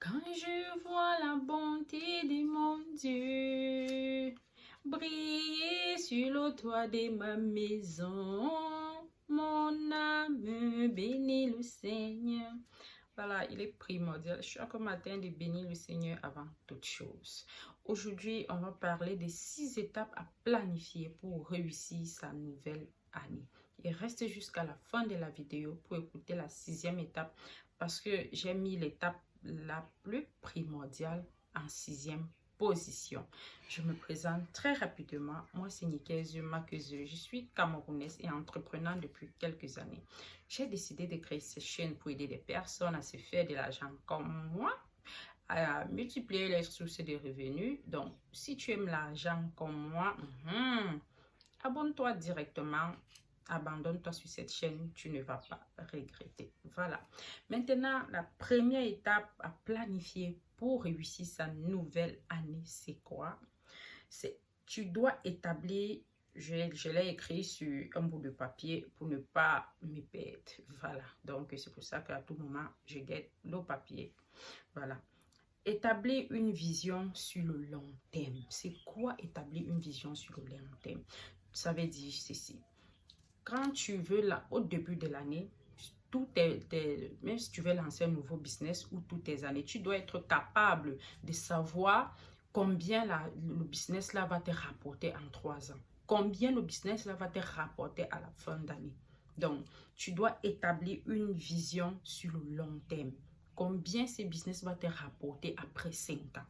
Quand je vois la bonté de mon Dieu briller sur le toit de ma maison, mon âme bénit le Seigneur. Voilà, il est primordial chaque matin de bénir le Seigneur avant toute chose. Aujourd'hui, on va parler des 6 étapes à planifier pour réussir sa nouvelle année. Et reste jusqu'à la fin de la vidéo pour écouter la 6e étape parce que j'ai mis l'étape la plus primordiale en 6e position. Je me présente très rapidement. Moi, c'est Nikezu Makezu. Je suis camerounaise et entrepreneur depuis quelques années. J'ai décidé de créer cette chaîne pour aider des personnes à se faire de l'argent comme moi, à multiplier les sources de revenus. Donc, si tu aimes l'argent comme moi, abonne-toi directement. Abandonne-toi sur cette chaîne, tu ne vas pas regretter. Voilà. Maintenant, la première étape à planifier pour réussir sa nouvelle année, c'est quoi? C'est tu dois établir, je l'ai écrit sur un bout de papier pour ne pas me perdre. Voilà. Donc, c'est pour ça qu'à tout moment, je guette le papier. Voilà. Établir une vision sur le long terme. C'est quoi établir une vision sur le long terme? Ça veut dire ceci. Quand tu veux, là, au début de l'année, même si tu veux lancer un nouveau business ou toutes tes années, tu dois être capable de savoir combien le business là va te rapporter en 3 ans. Combien le business là va te rapporter à la fin d'année. Donc, tu dois établir une vision sur le long terme. Combien ce business va te rapporter après 5 ans.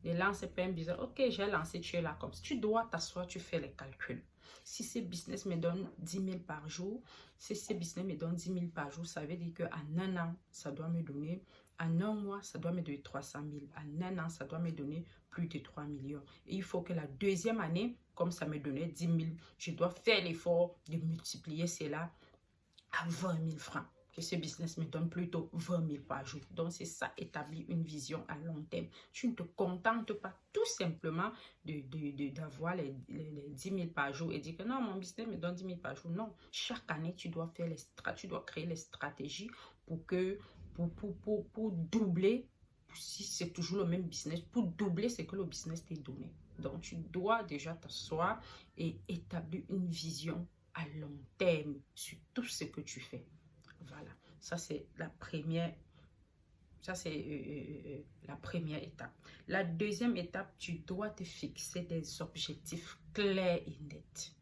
Ne lance pas un business. Ok, j'ai lancé, tu es là comme ça. Tu dois t'asseoir, tu fais les calculs. Si ce business me donne 10 000 par jour, si ce business me donne 10 000 par jour, ça veut dire qu'en un an, ça doit me donner, en un mois, ça doit me donner 300 000. En un an, ça doit me donner plus de 3 millions. Et il faut que la deuxième année, comme ça me donnait 10 000, je dois faire l'effort de multiplier cela à 20 000 francs. Que ce business me donne plutôt 20 000 par jour. Donc, c'est ça, établir une vision à long terme. Tu ne te contentes pas tout simplement d'avoir les 10 000 par jour et dire que non, mon business me donne 10 000 par jour. Non, chaque année, tu dois créer les stratégies pour doubler, si c'est toujours le même business, pour doubler ce que le business t'a donné. Donc, tu dois déjà t'asseoir et établir une vision à long terme sur tout ce que tu fais. Voilà, ça c'est la première, la première étape. La deuxième étape, tu dois te fixer des objectifs clairs et nets.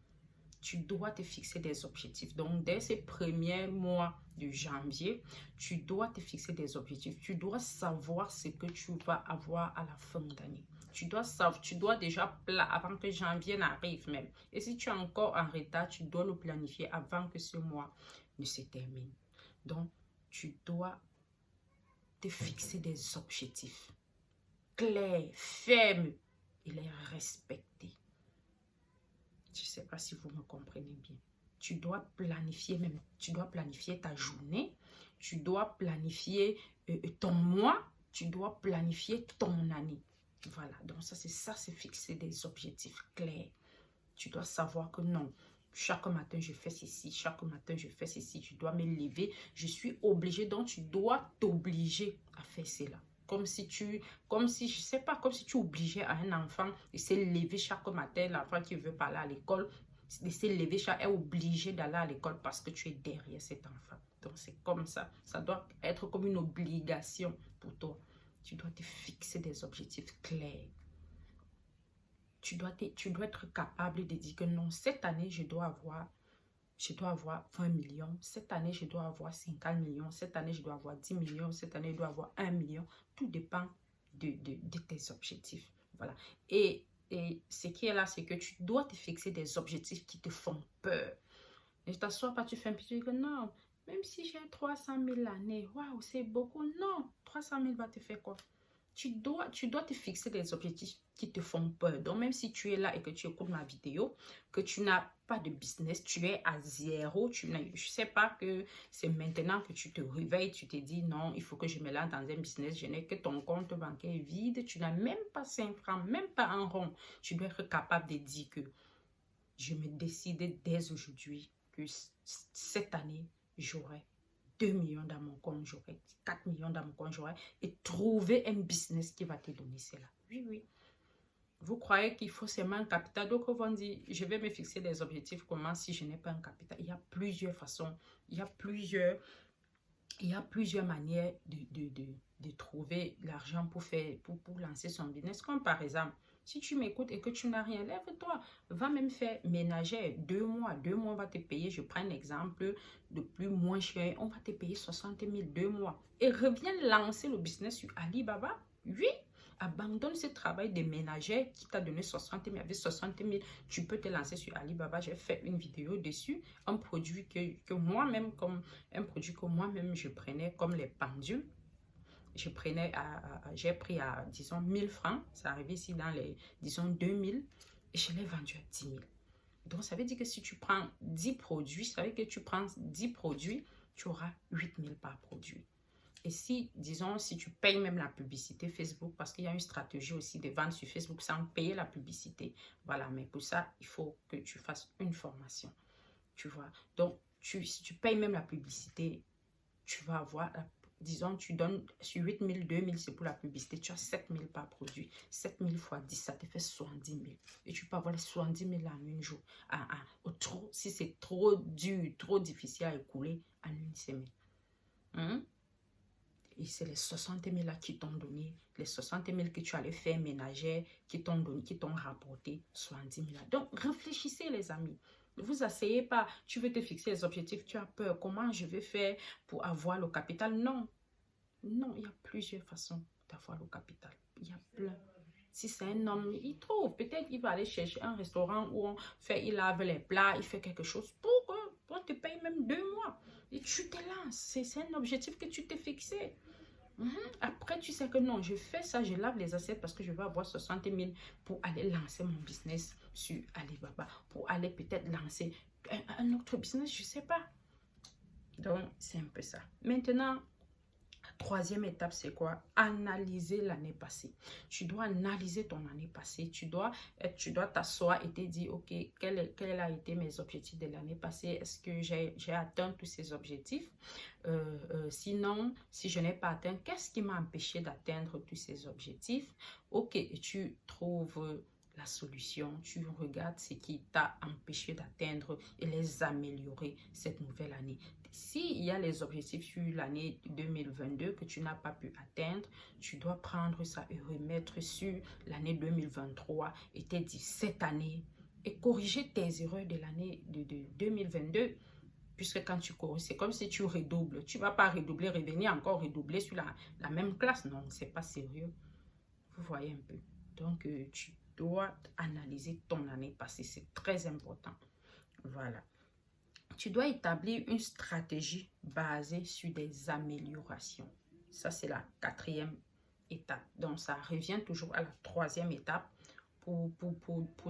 Tu dois te fixer des objectifs. Donc, dès ces premiers mois de janvier, tu dois te fixer des objectifs. Tu dois savoir ce que tu vas avoir à la fin d'année. Tu dois déjà, avant que janvier n'arrive même. Et si tu es encore en retard, tu dois le planifier avant que ce mois ne se termine. Donc, tu dois te fixer des objectifs clairs, fermes et les respecter. Je ne sais pas si vous me comprenez bien. Tu dois planifier même, tu dois planifier ta journée, tu dois planifier ton mois, tu dois planifier ton année. Voilà, donc ça, c'est fixer des objectifs clairs. Tu dois savoir que non, chaque matin, je fais ceci, chaque matin, je fais ceci, je dois me lever, je suis obligée, donc tu dois t'obliger à faire cela. Comme si, je sais pas, comme si tu obligeais à un enfant de se lever chaque matin, l'enfant qui veut parler à l'école, de se lever, est obligé d'aller à l'école parce que tu es derrière cet enfant. Donc, c'est comme ça. Ça doit être comme une obligation pour toi. Tu dois te fixer des objectifs clairs. Tu dois être capable de dire que non, cette année, je dois avoir 20 millions. Cette année, je dois avoir 50 millions. Cette année, je dois avoir 10 millions. Cette année, je dois avoir 1 million. Tout dépend de tes objectifs. Voilà. Et ce qui est là, c'est que tu dois te fixer des objectifs qui te font peur. Ne t'assois pas, tu fais un petit que non, même si j'ai 300 000 l'année, waouh, c'est beaucoup. Non, 300 000 va te faire quoi? Tu dois te fixer des objectifs qui te font peur. Donc, même si tu es là et que tu écoutes ma vidéo, que tu n'as pas de business, tu es à zéro, je ne sais pas que c'est maintenant que tu te réveilles, tu te dis non, il faut que je me lance dans un business, je n'ai que ton compte bancaire vide, tu n'as même pas 5 francs, même pas un rond. Tu dois être capable de dire que je me décide dès aujourd'hui que cette année, j'aurai 2 millions dans mon compte, j'aurai 4 millions dans mon compte, j'aurai. Et trouver un business qui va te donner cela. Oui, oui. Vous croyez qu'il faut seulement un capital. D'autres vont dire, je vais me fixer des objectifs. Comment si je n'ai pas un capital? Il y a plusieurs façons. Il y a plusieurs manières de trouver l'argent pour lancer son business. Comme par exemple, si tu m'écoutes et que tu n'as rien, lève-toi. Va même faire ménager 2 mois. 2 mois, on va te payer. Je prends un exemple de plus moins cher. On va te payer 60 000 2 mois. Et reviens lancer le business sur Alibaba. Oui. Abandonne ce travail de ménager qui t'a donné 60 000. Avec 60 000, tu peux te lancer sur Alibaba. J'ai fait une vidéo dessus. Un produit que moi-même, je prenais comme les pendules. J'ai pris à, disons, 1000 francs. Ça arrive ici dans les, disons, 2000. Et je l'ai vendu à 10 000. Donc, ça veut dire que si tu prends 10 produits, ça veut dire que tu prends 10 produits, tu auras 8 000 par produit. Et si, disons, si tu payes même la publicité Facebook, parce qu'il y a une stratégie aussi de vendre sur Facebook sans payer la publicité. Voilà, mais pour ça, il faut que tu fasses une formation. Tu vois. Donc, si tu payes même la publicité, tu vas avoir, disons, tu donnes sur 8 000, 2 000, c'est pour la publicité. Tu as 7 000 par produit. 7 000 fois 10, ça te fait 70 000. Et tu peux avoir les 70 000 en une jour. Si c'est trop dur, trop difficile à écouler, en une semaine. Et c'est les 60 000 là qui t'ont donné, les 60 000 que tu allais faire ménager, qui t'ont donné, qui t'ont rapporté 70 000 là. Donc, réfléchissez les amis. Ne vous asseyez pas, tu veux te fixer les objectifs, tu as peur. Comment je vais faire pour avoir le capital? Non. Non, il y a plusieurs façons d'avoir le capital. Il y a plein. Si c'est un homme, il trouve. Peut-être il va aller chercher un restaurant où il lave les plats, il fait quelque chose pour on te paye même 2 mois. Et tu te lances. C'est un objectif que tu t'es fixé. Après, tu sais que non, je fais ça, je lave les assiettes parce que je veux avoir 60 000 pour aller lancer mon business sur Alibaba, pour aller peut-être lancer un autre business, je ne sais pas. Donc, c'est un peu ça. Maintenant, troisième étape, c'est quoi? Analyser l'année passée. Tu dois analyser ton année passée. Tu dois t'asseoir et te dire, ok, quel a été mes objectifs de l'année passée? Est-ce que j'ai atteint tous ces objectifs? Sinon, si je n'ai pas atteint, qu'est-ce qui m'a empêché d'atteindre tous ces objectifs? Ok, et tu trouves la solution, tu regardes ce qui t'a empêché d'atteindre et les améliorer cette nouvelle année. S'il y a les objectifs sur l'année 2022 que tu n'as pas pu atteindre, tu dois prendre ça et remettre sur l'année 2023 et te dire cette année et corriger tes erreurs de l'année de 2022. Puisque quand tu corriges, c'est comme si tu redoubles. Tu ne vas pas redoubler, revenir encore redoubler sur la même classe. Non, ce n'est pas sérieux. Vous voyez un peu. Donc, tu dois analyser ton année passée. C'est très important. Voilà. Tu dois établir une stratégie basée sur des améliorations. Ça, c'est la 4e étape. Donc, ça revient toujours à la 3e étape pour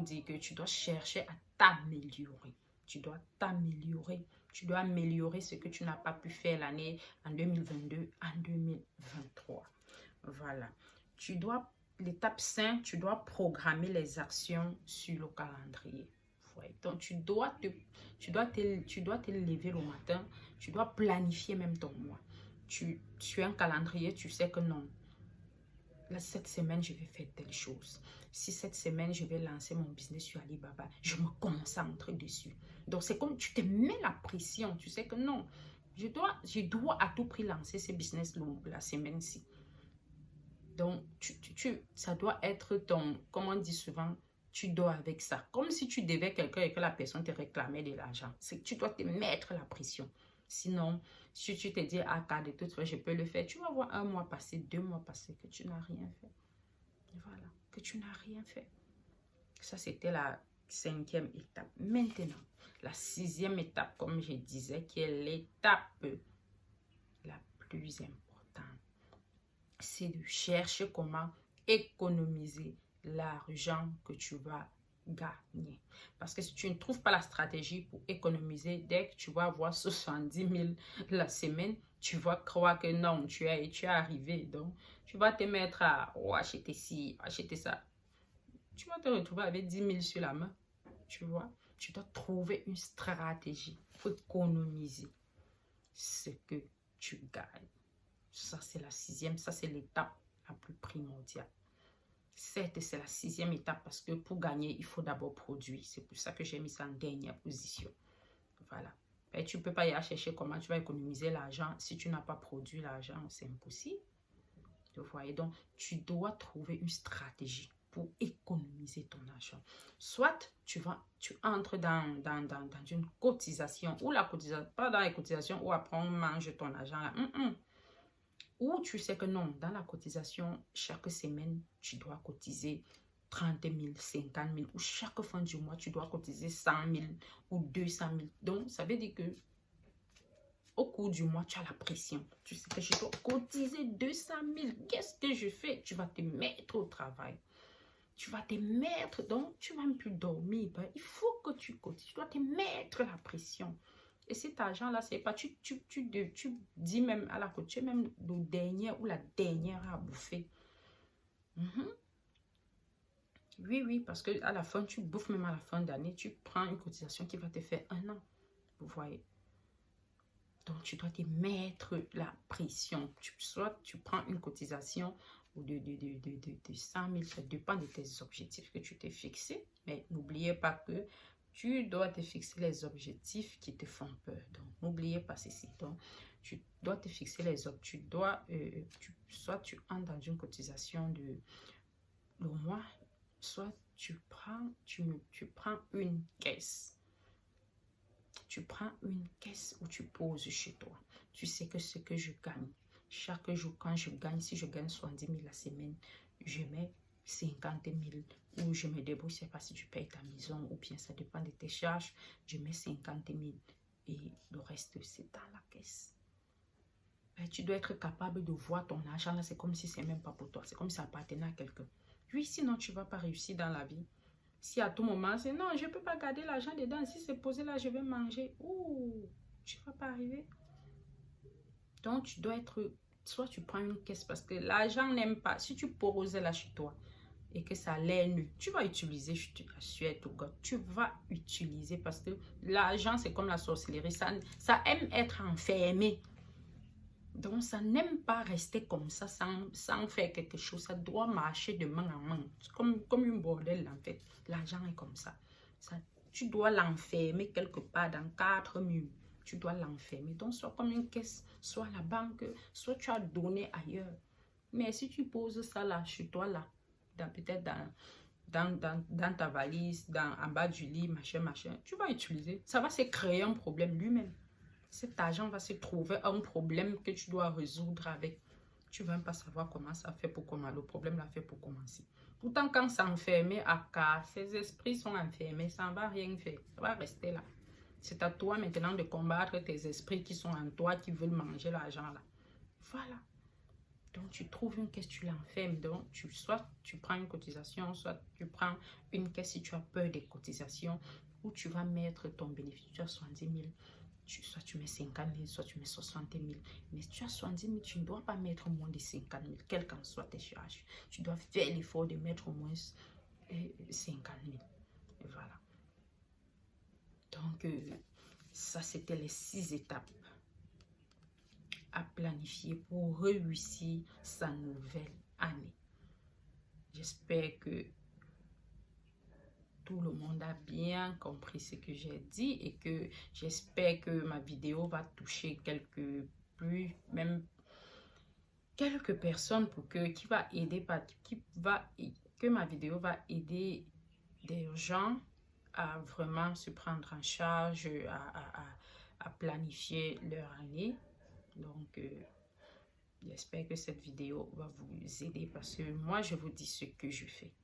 dire que tu dois chercher à t'améliorer. Tu dois t'améliorer. Tu dois améliorer ce que tu n'as pas pu faire l'année en 2022, en 2023. Voilà. L'étape 5, tu dois programmer les actions sur le calendrier. Ouais. Donc, tu dois te lever le matin. Tu dois planifier même ton mois. Tu as un calendrier, tu sais que non. Là, cette semaine, je vais faire telle chose. Si cette semaine, je vais lancer mon business sur Alibaba, je me concentre dessus. Donc, c'est comme tu te mets la pression. Tu sais que non, je dois à tout prix lancer ce business la semaine-ci. Donc, ça doit être ton, comme on dit souvent, tu dois avec ça. Comme si tu devais quelqu'un et que la personne te réclamait de l'argent. Tu dois te mettre la pression. Sinon, si tu te dis, ah, de toute façon, je peux le faire, tu vas voir 1 mois passé, 2 mois passé, que tu n'as rien fait. Voilà, que tu n'as rien fait. Ça, c'était la 5e étape. Maintenant, la 6e étape, comme je disais, qui est l'étape la plus importante. C'est de chercher comment économiser l'argent que tu vas gagner. Parce que si tu ne trouves pas la stratégie pour économiser, dès que tu vas avoir 70 000 la semaine, tu vas croire que non, tu es arrivé. Donc, tu vas te mettre à acheter ci, acheter ça. Tu vas te retrouver avec 10 000 sur la main. Tu vois, tu dois trouver une stratégie pour économiser ce que tu gagnes. Ça, c'est la 6e. Ça, c'est l'étape la plus primordiale. Certes, c'est la 6e étape parce que pour gagner, il faut d'abord produire. C'est pour ça que j'ai mis ça en dernière position. Voilà. Et tu ne peux pas y aller chercher comment tu vas économiser l'argent. Si tu n'as pas produit l'argent, c'est impossible. Vous voyez, donc tu dois trouver une stratégie pour économiser ton argent. Soit tu entres dans une cotisation, ou la cotisation, pas dans les cotisations où après on mange ton argent là. Ou tu sais que non, dans la cotisation, chaque semaine, tu dois cotiser 30 000, 50 000, ou chaque fin du mois, tu dois cotiser 100 000 ou 200 000. Donc, ça veut dire que au cours du mois, tu as la pression. Tu sais que je dois cotiser 200 000. Qu'est-ce que je fais? Tu vas te mettre au travail. Tu vas te mettre, donc tu ne vas même plus dormir. Ben, il faut que tu cotises. Tu dois te mettre la pression. Et cet argent-là, c'est pas, tu dis même à la côte, tu es même le dernier ou la dernière à bouffer. Oui, parce que à la fin, tu bouffes même à la fin d'année, tu prends une cotisation qui va te faire 1 an. Vous voyez? Donc, tu dois te mettre la pression. Soit tu prends une cotisation de 100 000, ça dépend de tes objectifs que tu t'es fixés. Mais n'oubliez pas que tu dois te fixer les objectifs qui te font peur. Donc, n'oubliez pas ceci. Donc, tu dois te fixer les objectifs. Soit tu entres dans une cotisation de le mois, soit tu prends une caisse. Tu prends une caisse où tu poses chez toi. Tu sais que ce que je gagne, chaque jour quand je gagne, si je gagne 70 000 la semaine, je mets 50 000 ou je me débrouille, je ne sais pas si tu payes ta maison ou bien ça dépend de tes charges, je mets 50 000 et le reste c'est dans la caisse. Et tu dois être capable de voir ton argent là, c'est comme si c'est même pas pour toi, c'est comme si ça appartenait à quelqu'un. Oui, sinon tu ne vas pas réussir dans la vie. Si à tout moment, c'est non, je ne peux pas garder l'argent dedans. Si c'est posé là, je vais manger. Ouh, tu ne vas pas arriver. Donc, tu dois être... Soit tu prends une caisse parce que l'argent n'aime pas. Si tu poses là chez toi et que ça l'aine, tu vas utiliser, je te l'assure, tout gars. Tu vas utiliser parce que l'argent, c'est comme la sorcellerie. Ça aime être enfermé. Donc, ça n'aime pas rester comme ça sans faire quelque chose. Ça doit marcher de main en main. Comme une bordel, en fait. L'argent est comme ça. Tu dois l'enfermer quelque part dans 4 murs. Tu dois l'enfermer. Donc, soit comme une caisse, soit la banque, soit tu as donné ailleurs. Mais si tu poses ça là, chez toi là, peut-être dans ta valise, en bas du lit, machin, tu vas utiliser. Ça va se créer un problème lui-même. Cet argent va se trouver un problème que tu dois résoudre avec. Tu ne vas pas savoir comment ça fait pour commencer. Le problème l'a fait pour commencer. Pourtant, quand c'est enfermé à cas, ces esprits sont enfermés, ça ne va rien faire. Ça va rester là. C'est à toi maintenant de combattre tes esprits qui sont en toi, qui veulent manger l'argent là. Voilà. Donc, tu trouves une caisse, tu l'enfermes. Donc, soit tu prends une cotisation, soit tu prends une caisse si tu as peur des cotisations, où tu vas mettre ton bénéfice. Tu as 70 000. Soit tu mets 50 000, soit tu mets 60 000. Mais si tu as 70 000, tu ne dois pas mettre moins de 50 000, quelles qu'en soient tes charges. Tu dois faire l'effort de mettre au moins 50 000. Et voilà. Donc, ça, c'était les 6 étapes à planifier pour réussir sa nouvelle année. J'espère que tout le monde a bien compris ce que j'ai dit et que j'espère que ma vidéo va toucher quelques personnes pour que ma vidéo va aider des gens à vraiment se prendre en charge, à planifier leur année. Donc, j'espère que cette vidéo va vous aider parce que moi, je vous dis ce que je fais.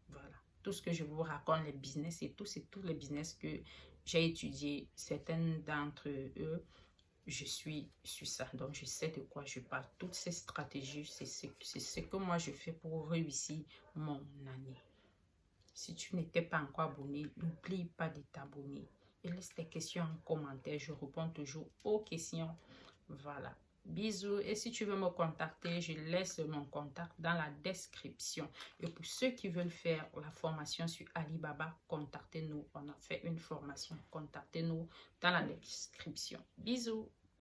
Voilà. Tout ce que je vous raconte, les business et tout, c'est tous les business que j'ai étudié. Certains d'entre eux, je suis sur ça. Donc, je sais de quoi je parle. Toutes ces stratégies, c'est ce que moi, je fais pour réussir mon année. Si tu n'étais pas encore abonné, n'oublie pas de t'abonner. Et laisse tes questions en commentaire. Je réponds toujours aux questions. Voilà. Bisous. Et si tu veux me contacter, je laisse mon contact dans la description. Et pour ceux qui veulent faire la formation sur Alibaba, contactez-nous. On a fait une formation. Contactez-nous dans la description. Bisous.